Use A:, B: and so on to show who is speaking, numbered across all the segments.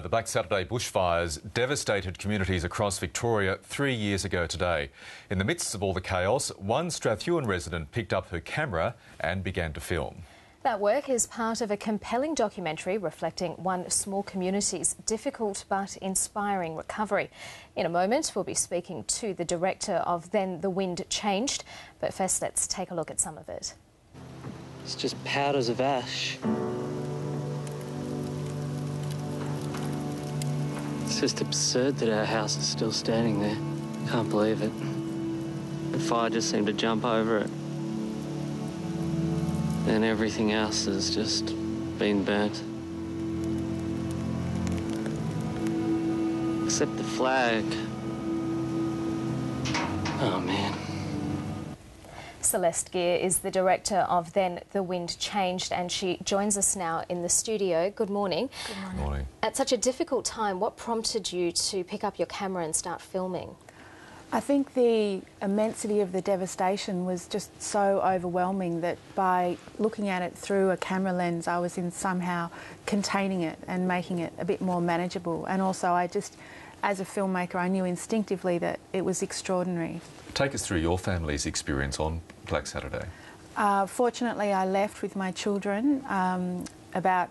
A: The Black Saturday bushfires devastated communities across Victoria 3 years ago today. In the midst of all the chaos, one Strathewen resident picked up her camera and began to film.
B: That work is part of a compelling documentary reflecting one small community's difficult but inspiring recovery. In a moment, we'll be speaking to the director of Then the Wind Changed, but first let's take a look at some of it.
C: It's just powders of ash. It's just absurd that our house is still standing there. Can't believe it. The fire just seemed to jump over it. And everything else has just been burnt. Except the flag. Oh, man.
B: Celeste Geer is the director of Then the Wind Changed, and she joins us now in the studio. Good morning.
A: Good morning. Good morning.
B: At such a difficult time, what prompted you to pick up your camera and start filming?
D: I think the immensity of the devastation was just so overwhelming that by looking at it through a camera lens, I was in somehow containing it and making it a bit more manageable. And also as a filmmaker, I knew instinctively that it was extraordinary.
A: Take us through your family's experience on Black Saturday.
D: Fortunately, I left with my children about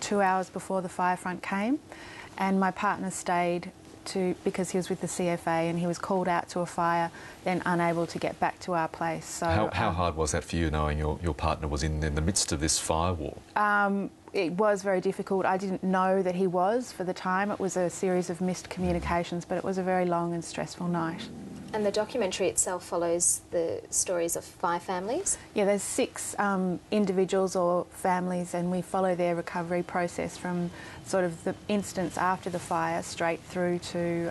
D: 2 hours before the fire front came, and my partner stayed because he was with the CFA and he was called out to a fire, then unable to get back to our place. So
A: how hard was that for you, knowing your partner was in the midst of this fire war?
D: It was very difficult. I didn't know that he was for the time. It was a series of missed communications, but it was a very long and stressful night.
B: And the documentary itself follows the stories of 5 families?
D: Yeah, there's 6 individuals or families, and we follow their recovery process from sort of the instance after the fire straight through to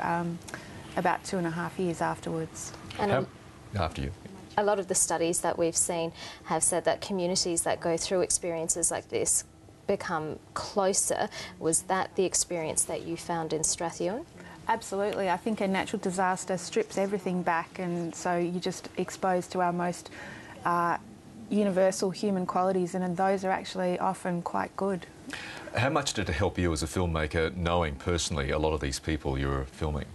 D: about 2.5 years afterwards.
B: And
A: after you.
B: A lot of the studies that we've seen have said that communities that go through experiences like this become closer. Was that the experience that you found in Strathewen?
D: Absolutely. I think a natural disaster strips everything back, and so you're just exposed to our most universal human qualities, and those are actually often quite good.
A: How much did it help you as a filmmaker, knowing personally a lot of these people you were filming?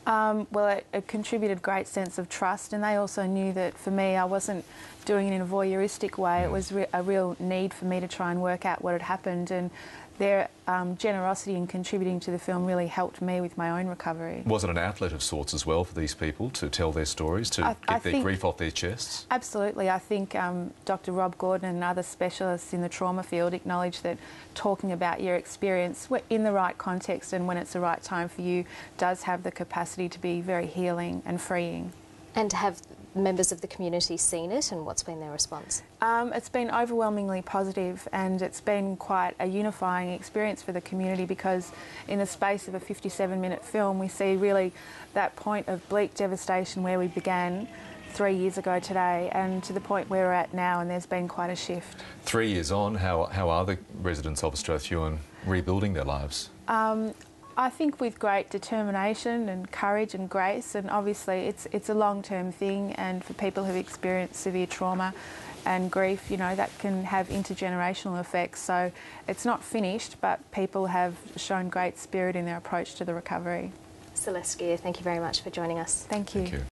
D: Well, it contributed a great sense of trust, and they also knew that for me I wasn't doing it in a voyeuristic way. It was a real need for me to try and work out what had happened, and their generosity in contributing to the film really helped me with my own recovery.
A: Was it an outlet of sorts as well for these people to tell their stories, to get their grief off their chests?
D: Absolutely. I think Dr. Rob Gordon and other specialists in the trauma field acknowledge that talking about your experience in the right context and when it's the right time for you does have the capacity to be very healing and freeing.
B: And have members of the community seen it, and what's been their response?
D: It's been overwhelmingly positive, and it's been quite a unifying experience for the community, because in the space of a 57-minute film we see really that point of bleak devastation where we began 3 years ago today, and to the point where we're at now, and there's been quite a shift.
A: 3 years on, how are the residents of Strathewen rebuilding their lives?
D: I think with great determination and courage and grace, and obviously it's a long-term thing, and for people who've experienced severe trauma and grief, you know, that can have intergenerational effects. So it's not finished, but people have shown great spirit in their approach to the recovery.
B: Celeste Geer, thank you very much for joining us.
D: Thank you.
A: Thank you.